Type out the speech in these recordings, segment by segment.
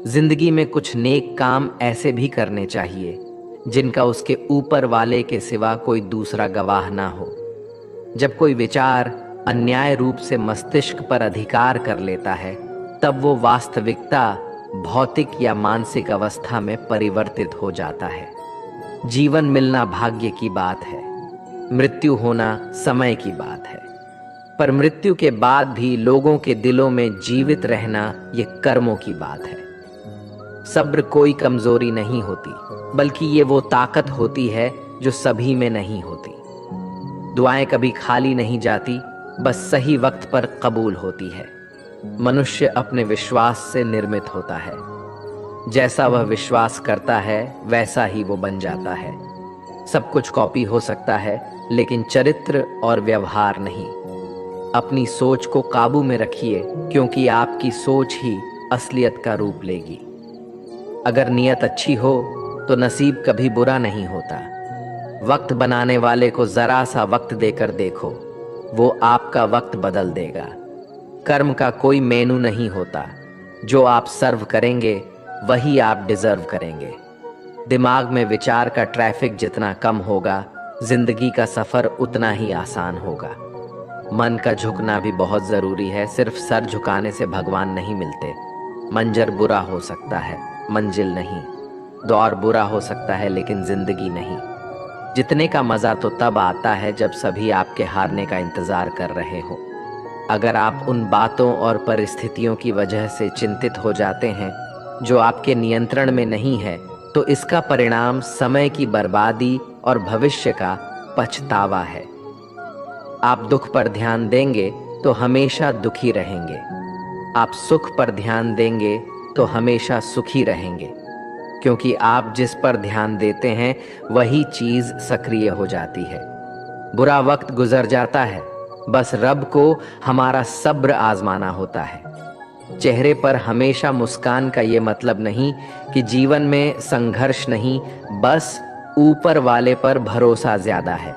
जिंदगी में कुछ नेक काम ऐसे भी करने चाहिए जिनका उसके ऊपर वाले के सिवा कोई दूसरा गवाह ना हो। जब कोई विचार अन्याय रूप से मस्तिष्क पर अधिकार कर लेता है, तब वो वास्तविकता भौतिक या मानसिक अवस्था में परिवर्तित हो जाता है। जीवन मिलना भाग्य की बात है, मृत्यु होना समय की बात है, पर मृत्यु के बाद भी लोगों के दिलों में जीवित रहना ये कर्मों की बात है। सब्र कोई कमजोरी नहीं होती, बल्कि ये वो ताकत होती है जो सभी में नहीं होती। दुआएं कभी खाली नहीं जाती, बस सही वक्त पर कबूल होती है। मनुष्य अपने विश्वास से निर्मित होता है। जैसा वह विश्वास करता है वैसा ही वो बन जाता है। सब कुछ कॉपी हो सकता है, लेकिन चरित्र और व्यवहार नहीं। अपनी सोच को काबू में रखिए, क्योंकि आपकी सोच ही असलियत का रूप लेगी। अगर नीयत अच्छी हो तो नसीब कभी बुरा नहीं होता। वक्त बनाने वाले को जरा सा वक्त देकर देखो, वो आपका वक्त बदल देगा। कर्म का कोई मेनू नहीं होता, जो आप सर्व करेंगे वही आप डिजर्व करेंगे। दिमाग में विचार का ट्रैफिक जितना कम होगा, जिंदगी का सफर उतना ही आसान होगा। मन का झुकना भी बहुत जरूरी है। सिर्फ सर झुकाने से भगवान नहीं मिलते। मंजर बुरा हो सकता है, मंजिल नहीं। दौर बुरा हो सकता है, लेकिन जिंदगी नहीं। जितने का मजा तो तब आता है जब सभी आपके हारने का इंतजार कर रहे हो। अगर आप उन बातों और परिस्थितियों की वजह से चिंतित हो जाते हैं जो आपके नियंत्रण में नहीं है, तो इसका परिणाम समय की बर्बादी और भविष्य का पछतावा है। आप दुख पर ध्यान देंगे तो हमेशा दुखी रहेंगे। आप सुख पर ध्यान देंगे तो हमेशा सुखी रहेंगे, क्योंकि आप जिस पर ध्यान देते हैं वही चीज सक्रिय हो जाती है। बुरा वक्त गुजर जाता है, बस रब को हमारा सब्र आजमाना होता है। चेहरे पर हमेशा मुस्कान का ये मतलब नहीं कि जीवन में संघर्ष नहीं, बस ऊपर वाले पर भरोसा ज्यादा है।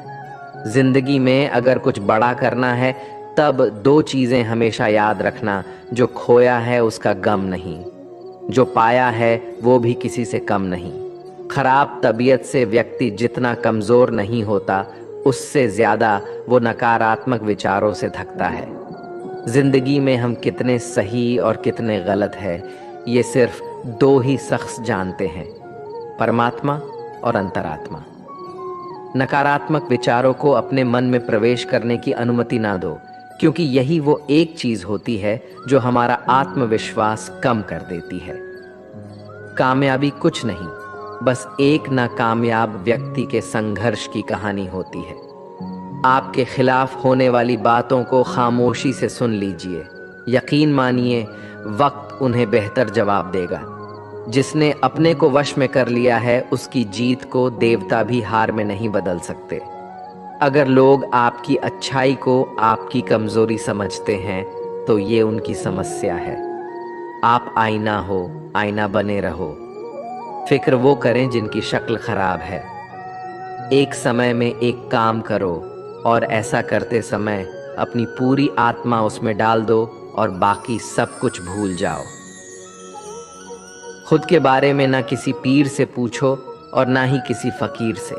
जिंदगी में अगर कुछ बड़ा करना है, तब दो चीजें हमेशा याद रखना। जो खोया है उसका गम नहीं, जो पाया है वो भी किसी से कम नहीं। खराब तबीयत से व्यक्ति जितना कमजोर नहीं होता, उससे ज्यादा वो नकारात्मक विचारों से थकता है। जिंदगी में हम कितने सही और कितने गलत हैं, ये सिर्फ दो ही शख्स जानते हैं, परमात्मा और अंतरात्मा। नकारात्मक विचारों को अपने मन में प्रवेश करने की अनुमति ना दो, क्योंकि यही वो एक चीज होती है जो हमारा आत्मविश्वास कम कर देती है। कामयाबी कुछ नहीं, बस एक नाकामयाब व्यक्ति के संघर्ष की कहानी होती है। आपके खिलाफ होने वाली बातों को खामोशी से सुन लीजिए। यकीन मानिए, वक्त उन्हें बेहतर जवाब देगा। जिसने अपने को वश में कर लिया है, उसकी जीत को देवता भी हार में नहीं बदल सकते। अगर लोग आपकी अच्छाई को आपकी कमजोरी समझते हैं, तो ये उनकी समस्या है। आप आईना हो, आईना बने रहो। फिक्र वो करें जिनकी शक्ल खराब है। एक समय में एक काम करो, और ऐसा करते समय अपनी पूरी आत्मा उसमें डाल दो और बाकी सब कुछ भूल जाओ। खुद के बारे में ना किसी पीर से पूछो और ना ही किसी फकीर से।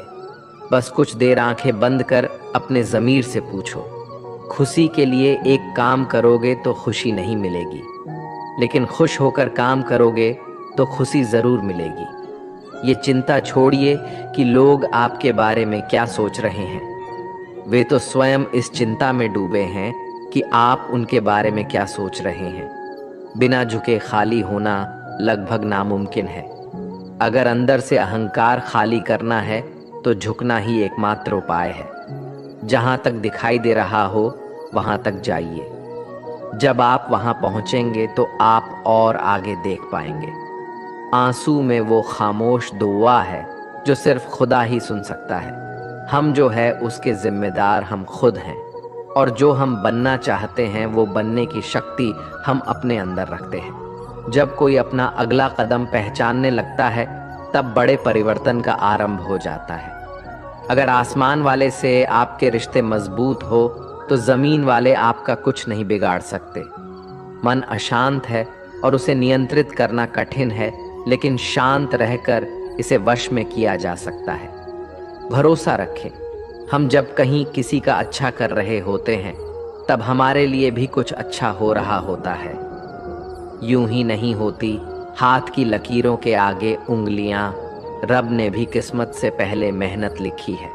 बस कुछ देर आंखें बंद कर अपने ज़मीर से पूछो। खुशी के लिए एक काम करोगे तो खुशी नहीं मिलेगी, लेकिन खुश होकर काम करोगे तो खुशी ज़रूर मिलेगी। ये चिंता छोड़िए कि लोग आपके बारे में क्या सोच रहे हैं। वे तो स्वयं इस चिंता में डूबे हैं कि आप उनके बारे में क्या सोच रहे हैं। बिना झुके खाली होना लगभग नामुमकिन है। अगर अंदर से अहंकार खाली करना है तो झुकना ही एकमात्र उपाय है। जहां तक दिखाई दे रहा हो वहां तक जाइए। जब आप वहां पहुंचेंगे तो आप और आगे देख पाएंगे। आंसू में वो खामोश दुआ है जो सिर्फ खुदा ही सुन सकता है। हम जो है उसके जिम्मेदार हम खुद हैं, और जो हम बनना चाहते हैं वो बनने की शक्ति हम अपने अंदर रखते हैं। जब कोई अपना अगला कदम पहचानने लगता है, तब बड़े परिवर्तन का आरंभ हो जाता है। अगर आसमान वाले से आपके रिश्ते मजबूत हो, तो जमीन वाले आपका कुछ नहीं बिगाड़ सकते। मन अशांत है और उसे नियंत्रित करना कठिन है, लेकिन शांत रहकर इसे वश में किया जा सकता है। भरोसा रखें, हम जब कहीं किसी का अच्छा कर रहे होते हैं तब हमारे लिए भी कुछ अच्छा हो रहा होता है। यूं ही नहीं होती हाथ की लकीरों के आगे उंगलियां, रब ने भी किस्मत से पहले मेहनत लिखी है।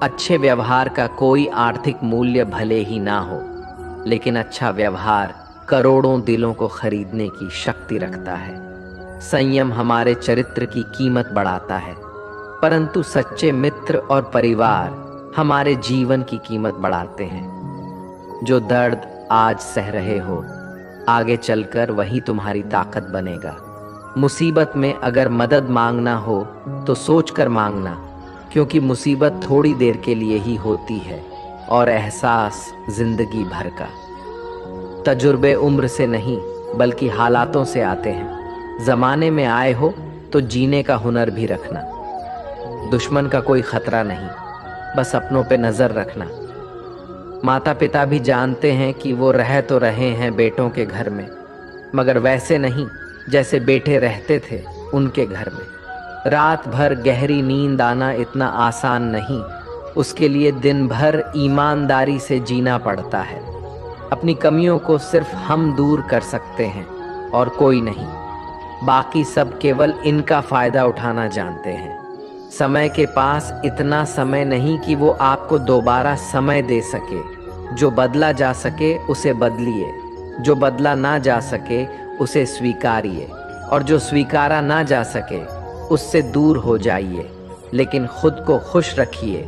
अच्छे व्यवहार का कोई आर्थिक मूल्य भले ही ना हो, लेकिन अच्छा व्यवहार करोड़ों दिलों को खरीदने की शक्ति रखता है। संयम हमारे चरित्र की कीमत बढ़ाता है, परंतु सच्चे मित्र और परिवार हमारे जीवन की कीमत बढ़ाते हैं। जो दर्द आज सह रहे हो, आगे चलकर वही तुम्हारी ताकत बनेगा। मुसीबत में अगर मदद मांगना हो तो सोचकर मांगना, क्योंकि मुसीबत थोड़ी देर के लिए ही होती है और एहसास जिंदगी भर का। तजुर्बे उम्र से नहीं बल्कि हालातों से आते हैं। जमाने में आए हो तो जीने का हुनर भी रखना। दुश्मन का कोई खतरा नहीं, बस अपनों पे नजर रखना। माता पिता भी जानते हैं कि वो रह तो रहे हैं बेटों के घर में, मगर वैसे नहीं जैसे बेटे रहते थे उनके घर में। रात भर गहरी नींद आना इतना आसान नहीं, उसके लिए दिन भर ईमानदारी से जीना पड़ता है। अपनी कमियों को सिर्फ हम दूर कर सकते हैं और कोई नहीं। बाकी सब केवल इनका फायदा उठाना जानते हैं। समय के पास इतना समय नहीं कि वो आपको दोबारा समय दे सके। जो बदला जा सके उसे बदलिए, जो बदला ना जा सके उसे स्वीकारिए, और जो स्वीकारा ना जा सके उससे दूर हो जाइए। लेकिन खुद को खुश रखिए,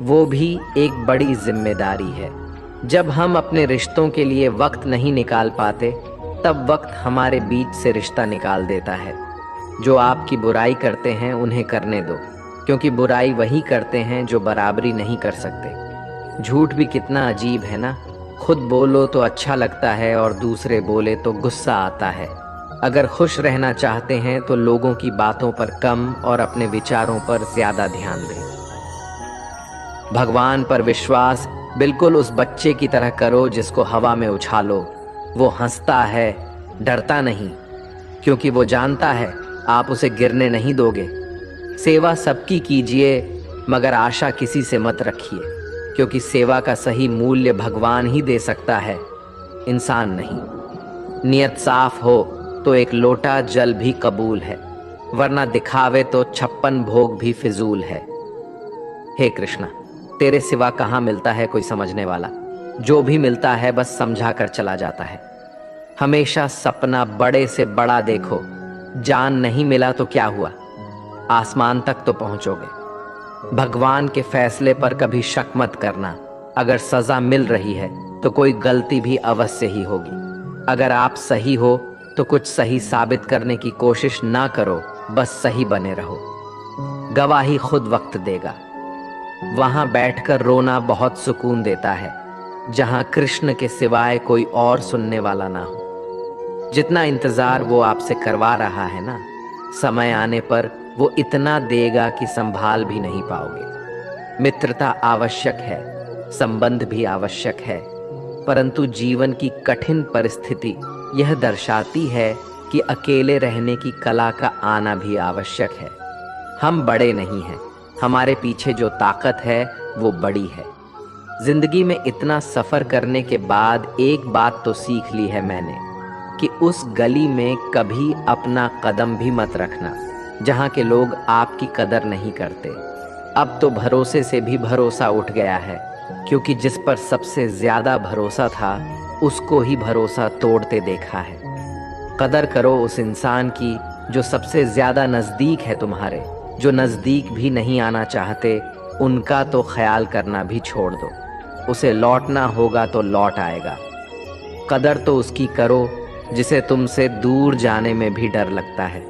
वो भी एक बड़ी जिम्मेदारी है। जब हम अपने रिश्तों के लिए वक्त नहीं निकाल पाते, तब वक्त हमारे बीच से रिश्ता निकाल देता है। जो आपकी बुराई करते हैं उन्हें करने दो, क्योंकि बुराई वही करते हैं जो बराबरी नहीं कर सकते। झूठ भी कितना अजीब है ना, खुद बोलो तो अच्छा लगता है और दूसरे बोले तो गुस्सा आता है। अगर खुश रहना चाहते हैं तो लोगों की बातों पर कम और अपने विचारों पर ज्यादा ध्यान दें। भगवान पर विश्वास बिल्कुल उस बच्चे की तरह करो जिसको हवा में उछालो। वो हंसता है, डरता नहीं, क्योंकि वो जानता है आप उसे गिरने नहीं दोगे। सेवा सबकी कीजिए, मगर आशा किसी से मत रखिए, क्योंकि सेवा का सही मूल्य भगवान ही दे सकता है, इंसान नहीं। नियत साफ हो तो एक लोटा जल भी कबूल है, वरना दिखावे तो 56 भोग भी फिजूल है। हे कृष्णा, तेरे सिवा कहाँ मिलता है कोई समझने वाला। जो भी मिलता है बस समझा कर चला जाता है। हमेशा सपना बड़े से बड़ा देखो। जान नहीं मिला तो क्या हुआ, आसमान तक तो पहुंचोगे। भगवान के फैसले पर कभी शक मत करना। अगर सजा मिल रही है तो कोई गलती भी अवश्य ही होगी। अगर आप सही हो तो कुछ सही साबित करने की कोशिश ना करो, बस सही बने रहो। गवाही खुद वक्त देगा। वहां बैठकर रोना बहुत सुकून देता है, जहां कृष्ण के सिवाय कोई और सुनने वाला ना हो। जितना इंतजार वो आपसे करवा रहा है ना, समय आने पर वो इतना देगा कि संभाल भी नहीं पाओगे। मित्रता आवश्यक है, संबंध भी आवश्यक है, परंतु जीवन की कठिन परिस्थिति यह दर्शाती है कि अकेले रहने की कला का आना भी आवश्यक है। हम बड़े नहीं हैं, हमारे पीछे जो ताकत है वो बड़ी है। जिंदगी में इतना सफर करने के बाद एक बात तो सीख ली है मैंने, कि उस गली में कभी अपना कदम भी मत रखना जहाँ के लोग आपकी कदर नहीं करते। अब तो भरोसे से भी भरोसा उठ गया है, क्योंकि जिस पर सबसे ज्यादा भरोसा था उसको ही भरोसा तोड़ते देखा है। कदर करो उस इंसान की जो सबसे ज्यादा नजदीक है तुम्हारे। जो नजदीक भी नहीं आना चाहते उनका तो ख्याल करना भी छोड़ दो। उसे लौटना होगा तो लौट आएगा। कदर तो उसकी करो जिसे तुमसे दूर जाने में भी डर लगता है।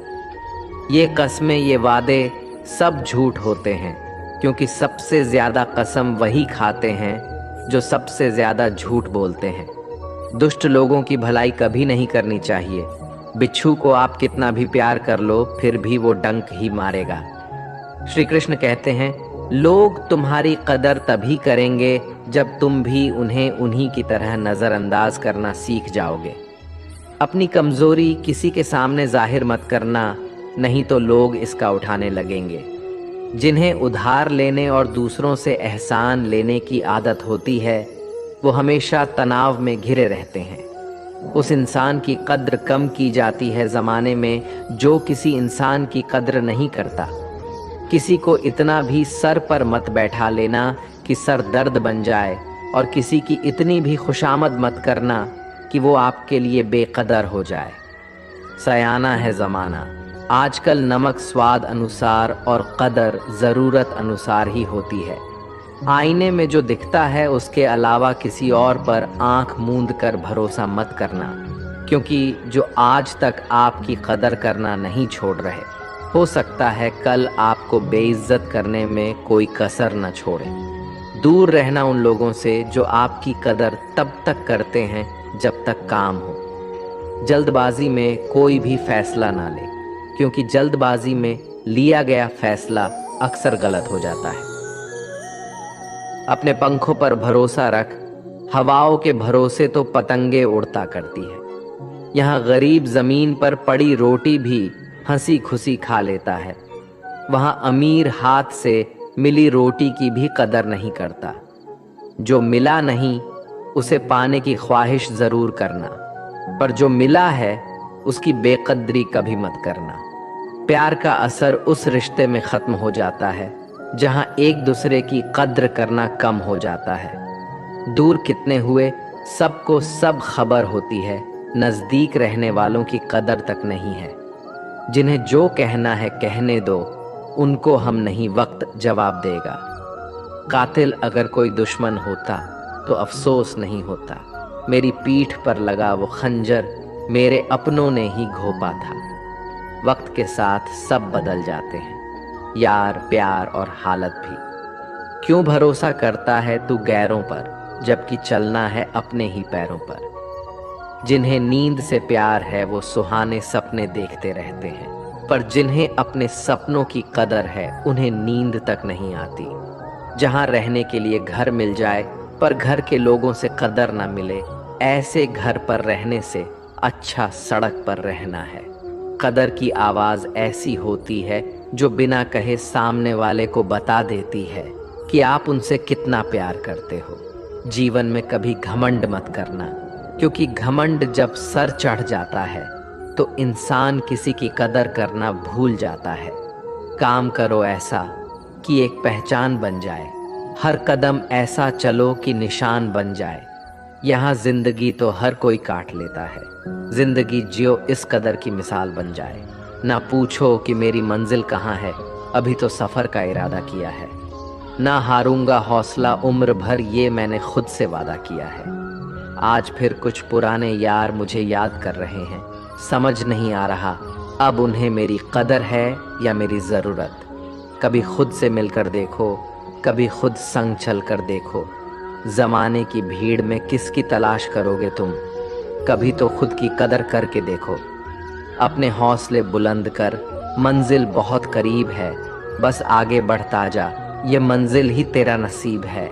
ये कस्में, ये वादे सब झूठ होते हैं, क्योंकि सबसे ज्यादा कसम वही खाते हैं जो सबसे ज्यादा झूठ बोलते हैं। दुष्ट लोगों की भलाई कभी नहीं करनी चाहिए। बिच्छू को आप कितना भी प्यार कर लो फिर भी वो डंक ही मारेगा। श्री कृष्ण कहते हैं, लोग तुम्हारी कदर तभी करेंगे जब तुम भी उन्हें उन्हीं की तरह नजरअंदाज करना सीख जाओगे। अपनी कमजोरी किसी के सामने जाहिर मत करना, नहीं तो लोग इसका उठाने लगेंगे। जिन्हें उधार लेने और दूसरों से एहसान लेने की आदत होती है, वो हमेशा तनाव में घिरे रहते हैं। उस इंसान की कद्र कम की जाती है ज़माने में जो किसी इंसान की कद्र नहीं करता। किसी को इतना भी सर पर मत बैठा लेना कि सर दर्द बन जाए, और किसी की इतनी भी खुशामद मत करना कि वो आपके लिए बेकदर हो जाए। सयाना है ज़माना, आजकल नमक स्वाद अनुसार और कदर ज़रूरत अनुसार ही होती है। आईने में जो दिखता है उसके अलावा किसी और पर आंख मूंद कर भरोसा मत करना, क्योंकि जो आज तक आपकी कदर करना नहीं छोड़ रहे, हो सकता है कल आपको बेइज्जत करने में कोई कसर न छोड़े। दूर रहना उन लोगों से जो आपकी कदर तब तक करते हैं जब तक काम हो। जल्दबाजी में कोई भी फैसला ना ले, क्योंकि जल्दबाजी में लिया गया फैसला अक्सर गलत हो जाता है। अपने पंखों पर भरोसा रख, हवाओं के भरोसे तो पतंगे उड़ता करती है। यहाँ गरीब जमीन पर पड़ी रोटी भी हंसी खुशी खा लेता है, वहाँ अमीर हाथ से मिली रोटी की भी कदर नहीं करता। जो मिला नहीं उसे पाने की ख्वाहिश जरूर करना, पर जो मिला है उसकी बेकदरी कभी मत करना। प्यार का असर उस रिश्ते में खत्म हो जाता है जहां एक दूसरे की कद्र करना कम हो जाता है। दूर कितने हुए सबको सब खबर होती है, नजदीक रहने वालों की कदर तक नहीं है। जिन्हें जो कहना है कहने दो, उनको हम नहीं, वक्त जवाब देगा। कातिल अगर कोई दुश्मन होता तो अफसोस नहीं होता, मेरी पीठ पर लगा वो खंजर मेरे अपनों ने ही घोंपा था। वक्त के साथ सब बदल जाते हैं, यार, प्यार और हालत भी। क्यों भरोसा करता है तू गैरों पर, जबकि चलना है अपने ही पैरों पर। जिन्हें नींद से प्यार है वो सुहाने सपने देखते रहते हैं, पर जिन्हें अपने सपनों की कदर है उन्हें नींद तक नहीं आती। जहां रहने के लिए घर मिल जाए पर घर के लोगों से कदर ना मिले, ऐसे घर पर रहने से अच्छा सड़क पर रहना है। कदर की आवाज़ ऐसी होती है जो बिना कहे सामने वाले को बता देती है कि आप उनसे कितना प्यार करते हो। जीवन में कभी घमंड मत करना, क्योंकि घमंड जब सर चढ़ जाता है तो इंसान किसी की कदर करना भूल जाता है। काम करो ऐसा कि एक पहचान बन जाए, हर कदम ऐसा चलो कि निशान बन जाए। यहाँ जिंदगी तो हर कोई काट लेता है, जिंदगी जियो इस कदर की मिसाल बन जाए। ना पूछो कि मेरी मंजिल कहाँ है, अभी तो सफ़र का इरादा किया है। ना हारूंगा हौसला उम्र भर, ये मैंने खुद से वादा किया है। आज फिर कुछ पुराने यार मुझे याद कर रहे हैं, समझ नहीं आ रहा अब उन्हें मेरी कदर है या मेरी ज़रूरत। कभी खुद से मिलकर देखो, कभी खुद संग चल कर देखो। ज़माने की भीड़ में किसकी तलाश करोगे तुम, कभी तो खुद की कदर करके देखो। अपने हौसले बुलंद कर, मंजिल बहुत करीब है, बस आगे बढ़ता जा, ये मंजिल ही तेरा नसीब है।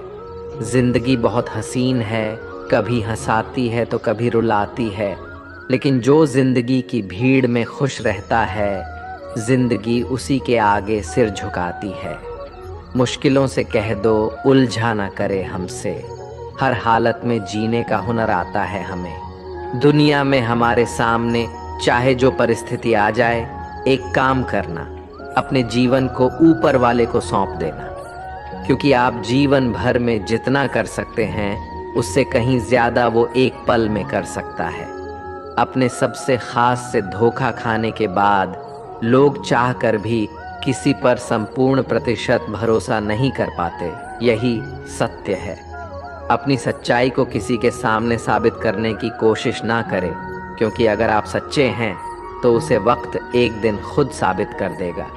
जिंदगी बहुत हसीन है, कभी हंसाती है तो कभी रुलाती है, लेकिन जो जिंदगी की भीड़ में खुश रहता है, जिंदगी उसी के आगे सिर झुकाती है। मुश्किलों से कह दो उलझा ना करे हमसे, हर हालत में जीने का हुनर आता है हमें। दुनिया में हमारे सामने चाहे जो परिस्थिति आ जाए, एक काम करना, अपने जीवन को ऊपर वाले को सौंप देना, क्योंकि आप जीवन भर में जितना कर सकते हैं उससे कहीं ज्यादा वो एक पल में कर सकता है। अपने सबसे खास से धोखा खाने के बाद लोग चाहकर भी किसी पर संपूर्ण प्रतिशत भरोसा नहीं कर पाते, यही सत्य है। अपनी सच्चाई को किसी के सामने साबित करने की कोशिश ना करें, क्योंकि अगर आप सच्चे हैं तो उसे वक्त एक दिन खुद साबित कर देगा।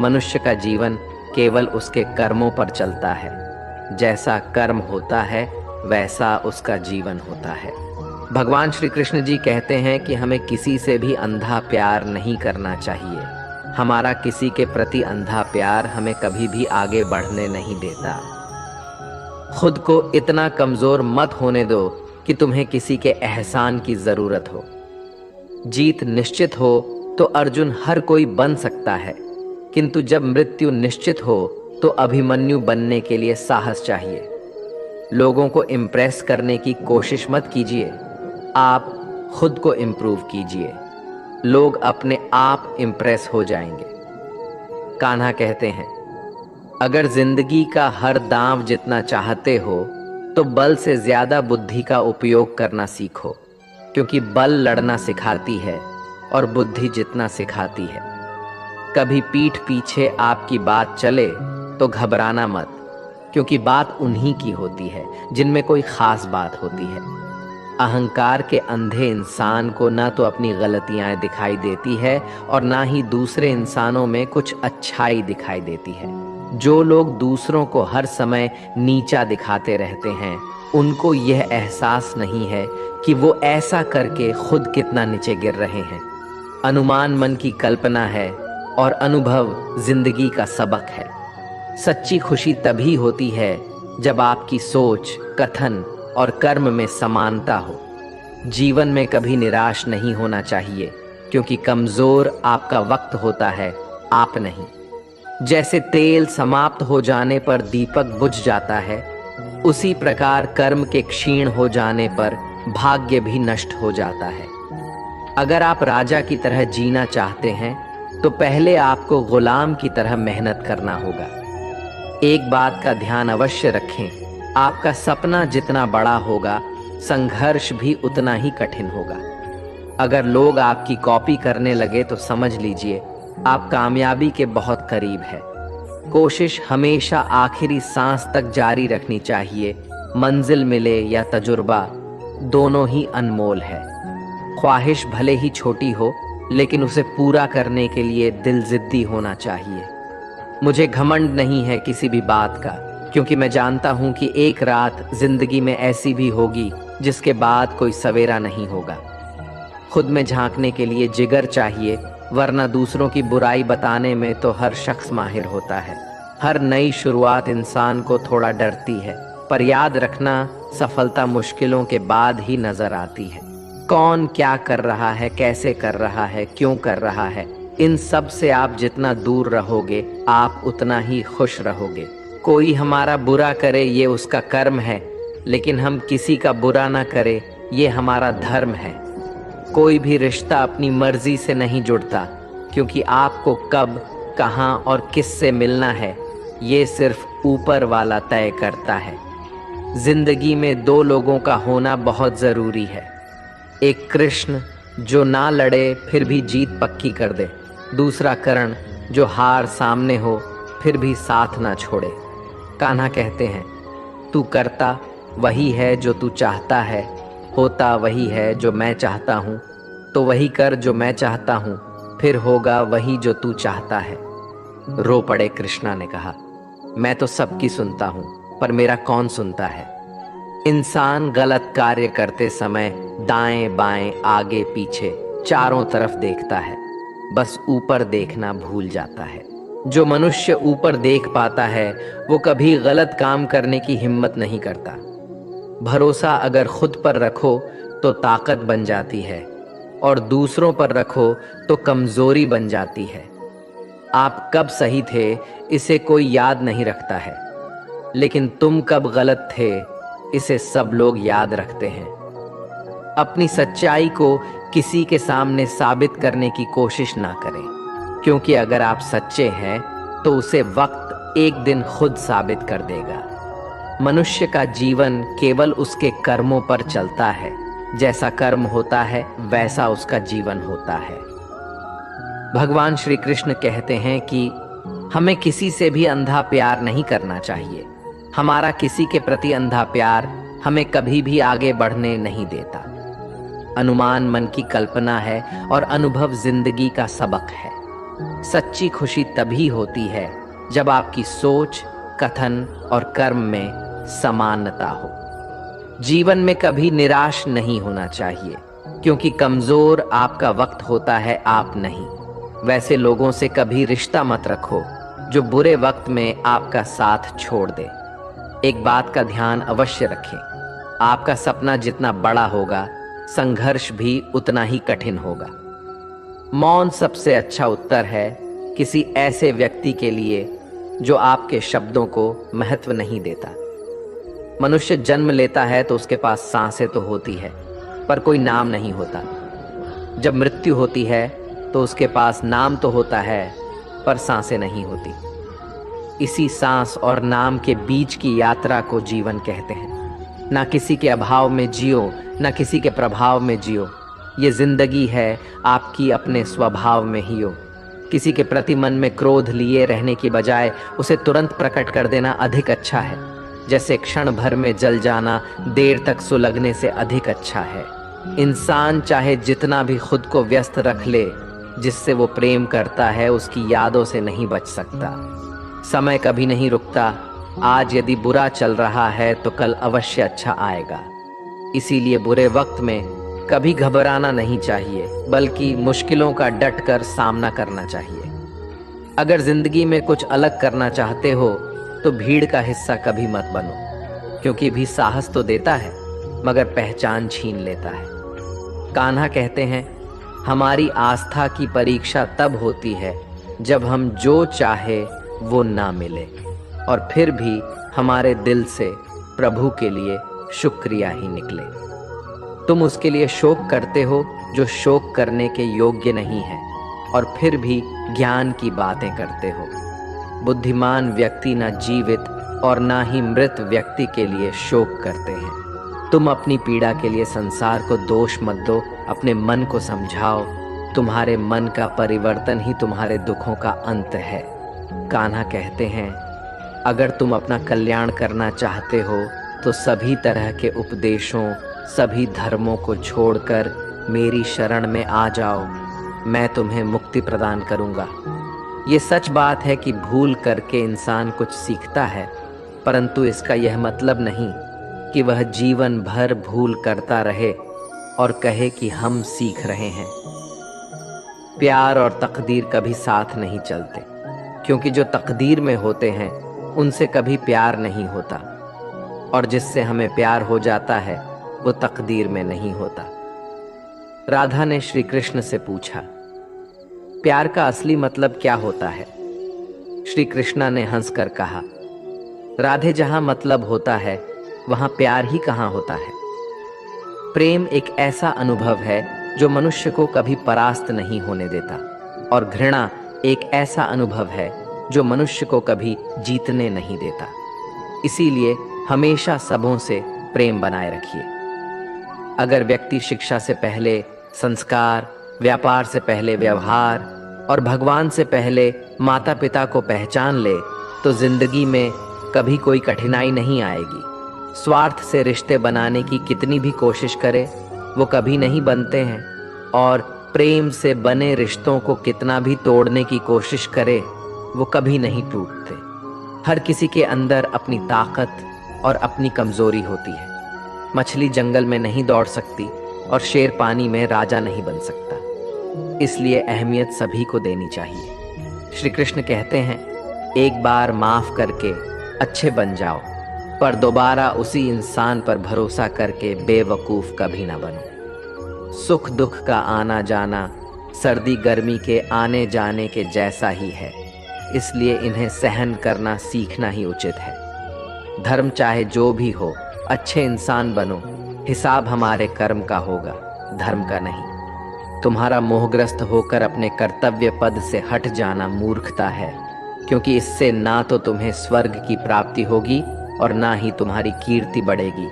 मनुष्य का जीवन केवल उसके कर्मों पर चलता है, जैसा कर्म होता है वैसा उसका जीवन होता है। भगवान श्री कृष्ण जी कहते हैं कि हमें किसी से भी अंधा प्यार नहीं करना चाहिए। हमारा किसी के प्रति अंधा प्यार हमें कभी भी आगे बढ़ने नहीं देता। खुद को इतना कमजोर मत होने दो कि तुम्हें किसी के एहसान की जरूरत हो। जीत निश्चित हो तो अर्जुन हर कोई बन सकता है, किंतु जब मृत्यु निश्चित हो तो अभिमन्यु बनने के लिए साहस चाहिए। लोगों को इम्प्रेस करने की कोशिश मत कीजिए, आप खुद को इम्प्रूव कीजिए, लोग अपने आप इम्प्रेस हो जाएंगे। कान्हा कहते हैं, अगर जिंदगी का हर दांव जितना चाहते हो तो बल से ज्यादा बुद्धि का उपयोग करना सीखो, क्योंकि बल लड़ना सिखाती है और बुद्धि जितना सिखाती है। कभी पीठ पीछे आपकी बात चले तो घबराना मत, क्योंकि बात उन्हीं की होती है जिनमें कोई खास बात होती है। अहंकार के अंधे इंसान को ना तो अपनी गलतियां दिखाई देती है और ना ही दूसरे इंसानों में कुछ अच्छाई दिखाई देती है। जो लोग दूसरों को हर समय नीचा दिखाते रहते हैं, उनको यह एहसास नहीं है कि वो ऐसा करके खुद कितना नीचे गिर रहे हैं। अनुमान मन की कल्पना है और अनुभव जिंदगी का सबक है। सच्ची खुशी तभी होती है जब आपकी सोच, कथन और कर्म में समानता हो। जीवन में कभी निराश नहीं होना चाहिए, क्योंकि कमजोर आपका वक्त होता है, आप नहीं। जैसे तेल समाप्त हो जाने पर दीपक बुझ जाता है, उसी प्रकार कर्म के क्षीण हो जाने पर भाग्य भी नष्ट हो जाता है। अगर आप राजा की तरह जीना चाहते हैं तो पहले आपको गुलाम की तरह मेहनत करना होगा। एक बात का ध्यान अवश्य रखें, आपका सपना जितना बड़ा होगा, संघर्ष भी उतना ही कठिन होगा। अगर लोग आपकी कॉपी करने लगे तो समझ लीजिए आप कामयाबी के बहुत करीब है। कोशिश हमेशा आखिरी सांस तक जारी रखनी चाहिए। मंजिल मिले या तजुर्बा, दोनों ही अनमोल है। ख्वाहिश भले ही छोटी हो, लेकिन उसे पूरा करने के लिए दिल जिद्दी होना चाहिए। मुझे घमंड नहीं है किसी भी बात का, क्योंकि मैं जानता हूं कि एक रात जिंदगी में ऐसी भी होगी जिसके बाद कोई सवेरा नहीं होगा। खुद में झांकने के लिए जिगर चाहिए, वरना दूसरों की बुराई बताने में तो हर शख्स माहिर होता है। हर नई शुरुआत इंसान को थोड़ा डरती है, पर याद रखना सफलता मुश्किलों के बाद ही नजर आती है। कौन क्या कर रहा है, कैसे कर रहा है, क्यों कर रहा है, इन सब से आप जितना दूर रहोगे आप उतना ही खुश रहोगे। कोई हमारा बुरा करे ये उसका कर्म है, लेकिन हम किसी का बुरा ना करें ये हमारा धर्म है। कोई भी रिश्ता अपनी मर्जी से नहीं जुड़ता, क्योंकि आपको कब, कहां और किससे मिलना है ये सिर्फ ऊपर वाला तय करता है। जिंदगी में दो लोगों का होना बहुत जरूरी है। एक कृष्ण जो ना लड़े फिर भी जीत पक्की कर दे, दूसरा कर्ण जो हार सामने हो फिर भी साथ ना छोड़े। कान्हा कहते हैं, तू करता वही है जो तू चाहता है, होता वही है जो मैं चाहता हूँ, तो वही कर जो मैं चाहता हूँ, फिर होगा वही जो तू चाहता है। रो पड़े कृष्णा ने कहा, मैं तो सबकी सुनता हूँ, पर मेरा कौन सुनता है। इंसान गलत कार्य करते समय दाएं बाएं आगे पीछे चारों तरफ देखता है, बस ऊपर देखना भूल जाता है। जो मनुष्य ऊपर देख पाता है वो कभी गलत काम करने की हिम्मत नहीं करता। भरोसा अगर खुद पर रखो तो ताकत बन जाती है, और दूसरों पर रखो तो कमजोरी बन जाती है। आप कब सही थे इसे कोई याद नहीं रखता है, लेकिन तुम कब गलत थे इसे सब लोग याद रखते हैं। अपनी सच्चाई को किसी के सामने साबित करने की कोशिश ना करें, क्योंकि अगर आप सच्चे हैं तो उसे वक्त एक दिन खुद साबित कर देगा। मनुष्य का जीवन केवल उसके कर्मों पर चलता है, जैसा कर्म होता है वैसा उसका जीवन होता है। भगवान श्री कृष्ण कहते हैं कि हमें किसी से भी अंधा प्यार नहीं करना चाहिए। हमारा किसी के प्रति अंधा प्यार हमें कभी भी आगे बढ़ने नहीं देता। अनुमान मन की कल्पना है और अनुभव जिंदगी का सबक है। सच्ची खुशी तभी होती है जब आपकी सोच, कथन और कर्म में समानता हो। जीवन में कभी निराश नहीं होना चाहिए, क्योंकि कमजोर आपका वक्त होता है, आप नहीं। वैसे लोगों से कभी रिश्ता मत रखो जो बुरे वक्त में आपका साथ छोड़ दे। एक बात का ध्यान अवश्य रखें, आपका सपना जितना बड़ा होगा संघर्ष भी उतना ही कठिन होगा। मौन सबसे अच्छा उत्तर है किसी ऐसे व्यक्ति के लिए जो आपके शब्दों को महत्व नहीं देता। मनुष्य जन्म लेता है तो उसके पास सांसें तो होती है, पर कोई नाम नहीं होता। जब मृत्यु होती है तो उसके पास नाम तो होता है, पर सांसें नहीं होती। इसी सांस और नाम के बीच की यात्रा को जीवन कहते हैं। ना किसी के अभाव में जियो, ना किसी के प्रभाव में जियो। ये जिंदगी है आपकी अपने स्वभाव में ही हो। किसी के प्रति मन में क्रोध लिए रहने की बजाय उसे तुरंत प्रकट कर देना अधिक अच्छा है। जैसे क्षण भर में जल जाना देर तक सुलगने से अधिक अच्छा है। इंसान चाहे जितना भी खुद को व्यस्त रख ले, जिससे वो प्रेम करता है उसकी यादों से नहीं बच सकता। समय कभी नहीं रुकता। आज यदि बुरा चल रहा है तो कल अवश्य अच्छा आएगा। इसीलिए बुरे वक्त में कभी घबराना नहीं चाहिए, बल्कि मुश्किलों का डटकर सामना करना चाहिए। अगर जिंदगी में कुछ अलग करना चाहते हो तो भीड़ का हिस्सा कभी मत बनो, क्योंकि भी साहस तो देता है मगर पहचान छीन लेता है। कान्हा कहते हैं, हमारी आस्था की परीक्षा तब होती है जब हम जो चाहे वो ना मिले और फिर भी हमारे दिल से प्रभु के लिए शुक्रिया ही निकले। तुम उसके लिए शोक करते हो जो शोक करने के योग्य नहीं है, और फिर भी ज्ञान की बातें करते हो। बुद्धिमान व्यक्ति ना जीवित और ना ही मृत व्यक्ति के लिए शोक करते हैं। तुम अपनी पीड़ा के लिए संसार को दोष मत दो, अपने मन को समझाओ। तुम्हारे मन का परिवर्तन ही तुम्हारे दुखों का अंत है। कान्हा कहते हैं, अगर तुम अपना कल्याण करना चाहते हो तो सभी तरह के उपदेशों, सभी धर्मों को छोड़कर मेरी शरण में आ जाओ। मैं तुम्हें मुक्ति प्रदान करूंगा। ये सच बात है कि भूल करके इंसान कुछ सीखता है, परंतु इसका यह मतलब नहीं कि वह जीवन भर भूल करता रहे और कहे कि हम सीख रहे हैं। प्यार और तकदीर कभी साथ नहीं चलते, क्योंकि जो तकदीर में होते हैं उनसे कभी प्यार नहीं होता, और जिससे हमें प्यार हो जाता है वो तकदीर में नहीं होता। राधा ने श्री कृष्ण से पूछा, प्यार का असली मतलब क्या होता है? श्री कृष्ण ने हंसकर कहा, राधे, जहां मतलब होता है वहां प्यार ही कहां होता है। प्रेम एक ऐसा अनुभव है जो मनुष्य को कभी परास्त नहीं होने देता, और घृणा एक ऐसा अनुभव है जो मनुष्य को कभी जीतने नहीं देता। इसीलिए हमेशा सबों से प्रेम बनाए रखिए। अगर व्यक्ति शिक्षा से पहले संस्कार, व्यापार से पहले व्यवहार और भगवान से पहले माता पिता को पहचान ले तो जिंदगी में कभी कोई कठिनाई नहीं आएगी। स्वार्थ से रिश्ते बनाने की कितनी भी कोशिश करे वो कभी नहीं बनते हैं, और प्रेम से बने रिश्तों को कितना भी तोड़ने की कोशिश करे वो कभी नहीं टूटते। हर किसी के अंदर अपनी ताकत और अपनी कमजोरी होती है। मछली जंगल में नहीं दौड़ सकती और शेर पानी में राजा नहीं बन सकता। इसलिए अहमियत सभी को देनी चाहिए। श्री कृष्ण कहते हैं, एक बार माफ करके अच्छे बन जाओ, पर दोबारा उसी इंसान पर भरोसा करके बेवकूफ कभी ना बनो। सुख दुख का आना जाना सर्दी गर्मी के आने जाने के जैसा ही है, इसलिए इन्हें सहन करना सीखना ही उचित है। धर्म चाहे जो भी हो, अच्छे इंसान बनो। हिसाब हमारे कर्म का होगा, धर्म का नहीं। तुम्हारा मोहग्रस्त होकर अपने कर्तव्य पद से हट जाना मूर्खता है, क्योंकि इससे ना तो तुम्हें स्वर्ग की प्राप्ति होगी और ना ही तुम्हारी कीर्ति बढ़ेगी।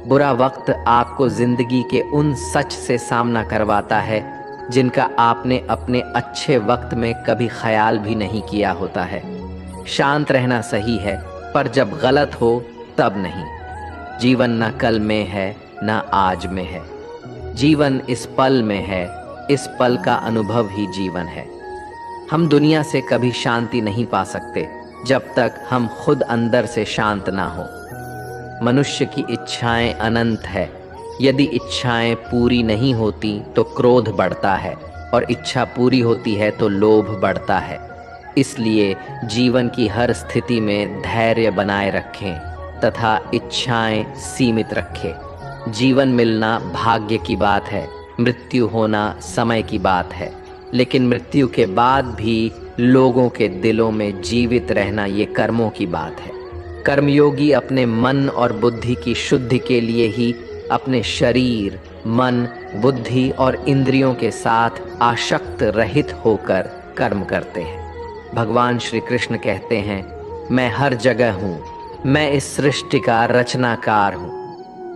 बुरा वक्त आपको जिंदगी के उन सच से सामना करवाता है जिनका आपने अपने अच्छे वक्त में कभी ख्याल भी नहीं किया होता है। शांत रहना सही है, पर जब गलत हो तब नहीं। जीवन न कल में है न आज में है, जीवन इस पल में है। इस पल का अनुभव ही जीवन है। हम दुनिया से कभी शांति नहीं पा सकते जब तक हम खुद अंदर से शांत ना हो। मनुष्य की इच्छाएं अनंत है। यदि इच्छाएं पूरी नहीं होती तो क्रोध बढ़ता है, और इच्छा पूरी होती है तो लोभ बढ़ता है। इसलिए जीवन की हर स्थिति में धैर्य बनाए रखें तथा इच्छाएं सीमित रखें। जीवन मिलना भाग्य की बात है, मृत्यु होना समय की बात है, लेकिन मृत्यु के बाद भी लोगों के दिलों में जीवित रहना ये कर्मों की बात है। कर्मयोगी अपने मन और बुद्धि की शुद्धि के लिए ही अपने शरीर, मन, बुद्धि और इंद्रियों के साथ आसक्त रहित होकर कर्म करते हैं। भगवान श्री कृष्ण कहते हैं, मैं हर जगह हूँ, मैं इस सृष्टि का रचनाकार हूँ।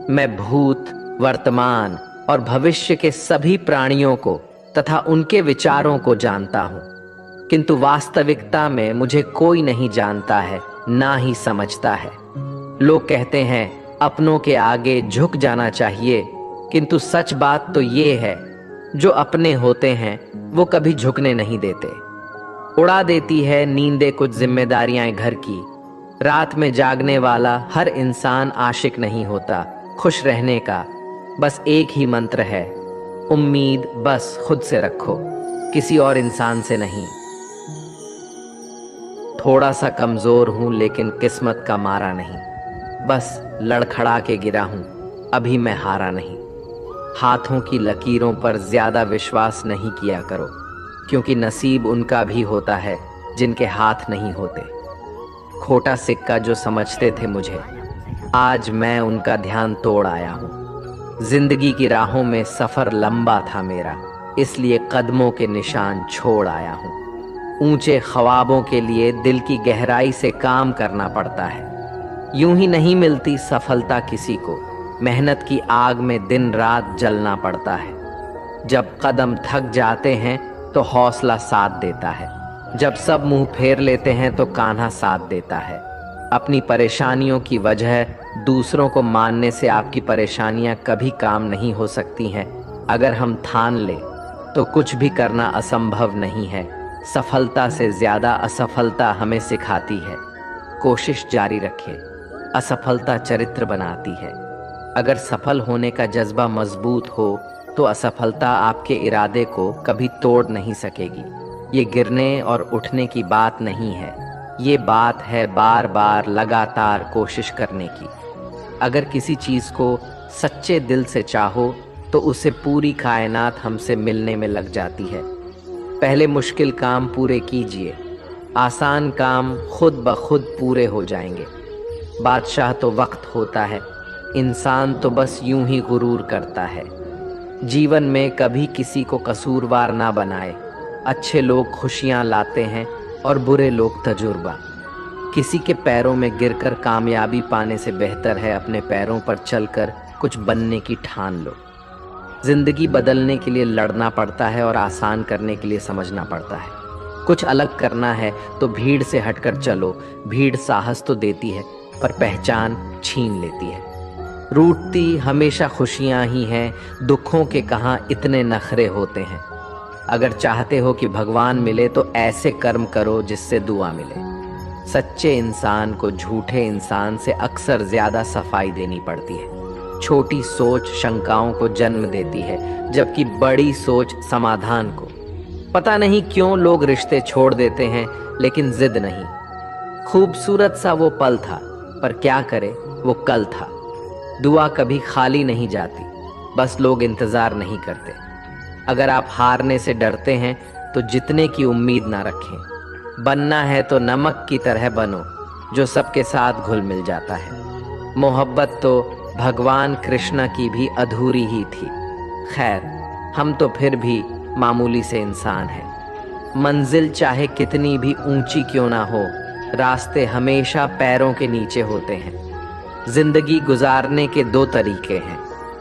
मैं भूत, वर्तमान और भविष्य के सभी प्राणियों को तथा उनके विचारों को जानता हूँ, किंतु वास्तविकता में मुझे कोई नहीं जानता है, ना ही समझता है। लोग कहते हैं अपनों के आगे झुक जाना चाहिए, किंतु सच बात तो ये है, जो अपने होते हैं वो कभी झुकने नहीं देते। उड़ा देती है नींदे कुछ जिम्मेदारियां घर की। रात में जागने वाला हर इंसान आशिक नहीं होता। खुश रहने का बस एक ही मंत्र है, उम्मीद बस खुद से रखो, किसी और इंसान से नहीं। थोड़ा सा कमजोर हूं लेकिन किस्मत का मारा नहीं, बस लड़खड़ा के गिरा हूं, अभी मैं हारा नहीं। हाथों की लकीरों पर ज्यादा विश्वास नहीं किया करो, क्योंकि नसीब उनका भी होता है जिनके हाथ नहीं होते। खोटा सिक्का जो समझते थे मुझे, आज मैं उनका ध्यान तोड़ आया हूँ। जिंदगी की राहों में सफर लंबा था मेरा, इसलिए कदमों के निशान छोड़ आया हूँ। ऊंचे ख्वाबों के लिए दिल की गहराई से काम करना पड़ता है। यूं ही नहीं मिलती सफलता किसी को, मेहनत की आग में दिन रात जलना पड़ता है। जब कदम थक जाते हैं तो हौसला साथ देता है, जब सब मुंह फेर लेते हैं तो कान्हा साथ देता है। अपनी परेशानियों की वजह दूसरों को मानने से आपकी परेशानियां कभी काम नहीं हो सकती हैं। अगर हम ठान ले तो कुछ भी करना असंभव नहीं है। सफलता से ज्यादा असफलता हमें सिखाती है। कोशिश जारी रखें, असफलता चरित्र बनाती है। अगर सफल होने का जज्बा मजबूत हो तो असफलता आपके इरादे को कभी तोड़ नहीं सकेगी। ये गिरने और उठने की बात नहीं है, ये बात है बार बार लगातार कोशिश करने की। अगर किसी चीज को सच्चे दिल से चाहो तो उसे पूरी कायनात हमसे मिलने में लग जाती है। पहले मुश्किल काम पूरे कीजिए, आसान काम खुद ब खुद पूरे हो जाएंगे। बादशाह तो वक्त होता है, इंसान तो बस यूं ही गुरूर करता है। जीवन में कभी किसी को कसूरवार ना बनाए। अच्छे लोग खुशियां लाते हैं और बुरे लोग तजुर्बा। किसी के पैरों में गिरकर कामयाबी पाने से बेहतर है अपने पैरों पर चलकर कुछ बनने की ठान लो। जिंदगी बदलने के लिए लड़ना पड़ता है और आसान करने के लिए समझना पड़ता है। कुछ अलग करना है तो भीड़ से हटकर चलो। भीड़ साहस तो देती है पर पहचान छीन लेती है। रूठती हमेशा खुशियां ही हैं, दुखों के कहाँ इतने नखरे होते हैं। अगर चाहते हो कि भगवान मिले तो ऐसे कर्म करो जिससे दुआ मिले। सच्चे इंसान को झूठे इंसान से अक्सर ज्यादा सफाई देनी पड़ती है। छोटी सोच शंकाओं को जन्म देती है, जबकि बड़ी सोच समाधान को। पता नहीं क्यों लोग रिश्ते छोड़ देते हैं, लेकिन जिद नहीं। खूबसूरत सा वो पल था, पर क्या करे वो कल था। दुआ कभी खाली नहीं जाती, बस लोग इंतजार नहीं करते। अगर आप हारने से डरते हैं तो जीतने की उम्मीद ना रखें। बनना है तो नमक की तरह बनो, जो सबके साथ घुल मिल जाता है। मोहब्बत तो भगवान कृष्ण की भी अधूरी ही थी। खैर, हम तो फिर भी मामूली से इंसान हैं। मंजिल चाहे कितनी भी ऊंची क्यों ना हो, रास्ते हमेशा पैरों के नीचे होते हैं। जिंदगी गुजारने के दो तरीके हैं,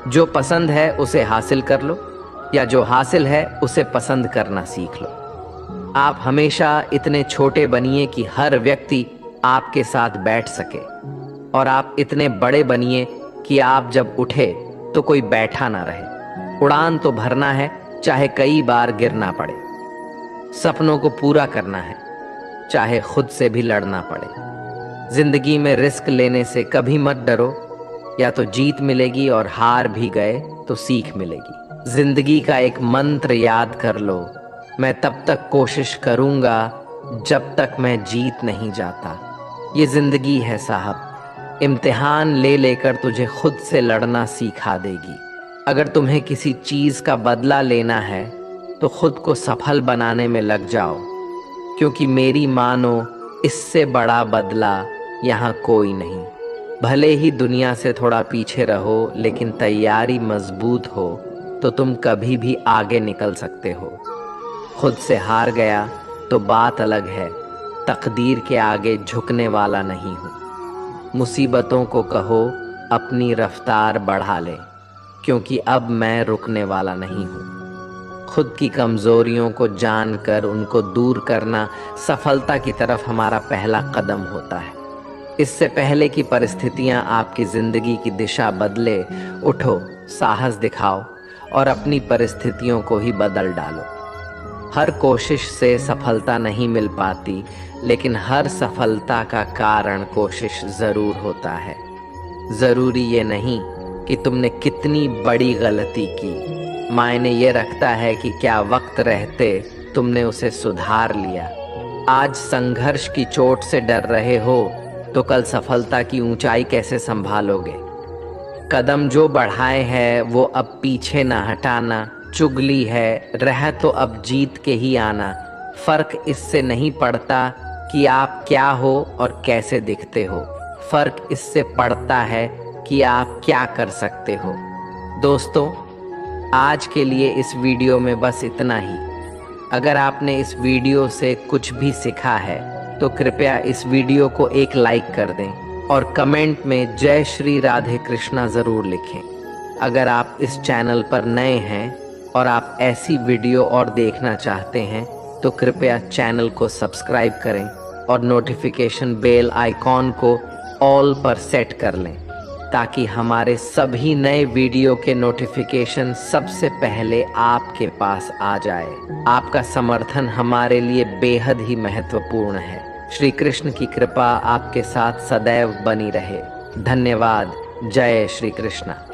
जो पसंद है उसे हासिल कर लो, या जो हासिल है उसे पसंद करना सीख लो। आप हमेशा इतने छोटे बनिए कि हर व्यक्ति आपके साथ बैठ सके, और आप इतने बड़े बनिए कि आप जब उठे तो कोई बैठा ना रहे। उड़ान तो भरना है, चाहे कई बार गिरना पड़े। सपनों को पूरा करना है, चाहे खुद से भी लड़ना पड़े। जिंदगी में रिस्क लेने से कभी मत डरो, या तो जीत मिलेगी और हार भी गए तो सीख मिलेगी। जिंदगी का एक मंत्र याद कर लो, मैं तब तक कोशिश करूंगा जब तक मैं जीत नहीं जाता। ये जिंदगी है साहब, इम्तिहान ले लेकर तुझे खुद से लड़ना सिखा देगी। अगर तुम्हें किसी चीज का बदला लेना है तो खुद को सफल बनाने में लग जाओ, क्योंकि मेरी मानो इससे बड़ा बदला यहाँ कोई नहीं। भले ही दुनिया से थोड़ा पीछे रहो, लेकिन तैयारी मजबूत हो तो तुम कभी भी आगे निकल सकते हो। खुद से हार गया तो बात अलग है, तकदीर के आगे झुकने वाला नहीं हूँ। मुसीबतों को कहो अपनी रफ्तार बढ़ा ले, क्योंकि अब मैं रुकने वाला नहीं हूँ। खुद की कमजोरियों को जानकर उनको दूर करना सफलता की तरफ हमारा पहला कदम होता है। इससे पहले कि परिस्थितियां आपकी जिंदगी की दिशा बदले, उठो, साहस दिखाओ और अपनी परिस्थितियों को ही बदल डालो। हर कोशिश से सफलता नहीं मिल पाती, लेकिन हर सफलता का कारण कोशिश जरूर होता है। जरूरी ये नहीं कि तुमने कितनी बड़ी गलती की, मायने ये रखता है कि क्या वक्त रहते तुमने उसे सुधार लिया। आज संघर्ष की चोट से डर रहे हो तो कल सफलता की ऊंचाई कैसे संभालोगे। कदम जो बढ़ाए हैं वो अब पीछे ना हटाना। चुगली है, रह तो अब जीत के ही आना। फर्क इससे नहीं पड़ता कि आप क्या हो और कैसे दिखते हो, फर्क इससे पड़ता है कि आप क्या कर सकते हो। दोस्तों, आज के लिए इस वीडियो में बस इतना ही। अगर आपने इस वीडियो से कुछ भी सीखा है तो कृपया इस वीडियो को एक लाइक कर दें और कमेंट में जय श्री राधे कृष्णा ज़रूर लिखें। अगर आप इस चैनल पर नए हैं और आप ऐसी वीडियो और देखना चाहते हैं तो कृपया चैनल को सब्सक्राइब करें और नोटिफिकेशन बेल आइकॉन को ऑल पर सेट कर लें, ताकि हमारे सभी नए वीडियो के नोटिफिकेशन सबसे पहले आपके पास आ जाए। आपका समर्थन हमारे लिए बेहद ही महत्वपूर्ण है। श्री कृष्ण की कृपा आपके साथ सदैव बनी रहे। धन्यवाद। जय श्री कृष्ण।